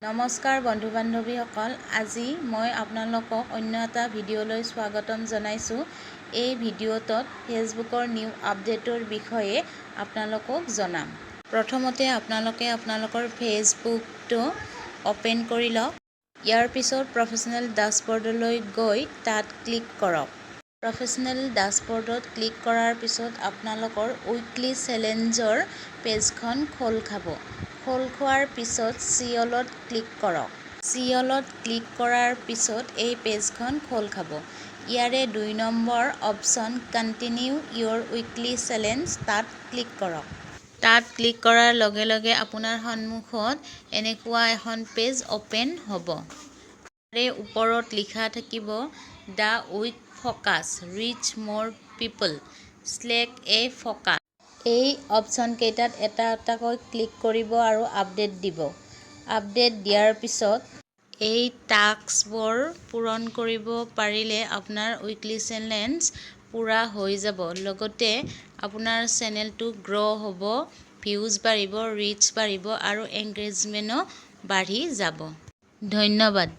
নমস্কাৰ বন্ধু বান্ধৱীসকল, আজি মই আপোনালোকক অন্য এটা ভিডিঅ'লৈ স্বাগতম জনাইছোঁ। এই ভিডিঅ'টোত ফেচবুকৰ নিউ আপডেটৰ বিষয়ে আপোনালোকক জনাম। প্ৰথমতে আপোনালোকে আপোনালোকৰ ফেচবুকটো অ'পেন কৰি লওক। ইয়াৰ পিছত প্ৰফেশ্যনেল ডাশ্ববৰ্ডলৈ গৈ তাত ক্লিক কৰক। প্ৰফেশ্যনেল ডাশ্ববৰ্ডত ক্লিক কৰাৰ পিছত আপোনালোকৰ উইকলি চেলেঞ্জৰ পেজখন খোল খাব। খোল খোৱাৰ পিছত চি অলত ক্লিক কৰক। চি অলত ক্লিক কৰাৰ পিছত এই পেজখন খোল খাব। ইয়াৰে ২ নম্বৰ অপশ্যন কণ্টিনিউ ইয়ৰ উইকলি চেলেঞ্জ, তাত ক্লিক কৰক। তাত ক্লিক কৰাৰ লগে লগে আপোনাৰ সন্মুখত এনেকুৱা এখন পেজ অ'পেন হ'ব। তাৰে ওপৰত লিখা থাকিব দ্য উইক ফ'কাছ, ৰিচ মোৰ পিপল, ছিলেক্ট এ ফ'কাছ। এই অপশ্যনকেইটাত এটা এটাকৈ ক্লিক কৰিব আৰু আপডেট দিব। আপডেট দিয়াৰ পিছত এই টাস্কবোৰ পূৰণ কৰিব পাৰিলে আপোনাৰ উইকলি চেলেঞ্জ পূৰা হৈ যাব। লগতে আপোনাৰ চেনেলটো গ্ৰ' হ'ব, ভিউজ বাঢ়িব, ৰিচ বাঢ়িব আৰু এংগেজমেণ্টো বাঢ়ি যাব। ধন্যবাদ।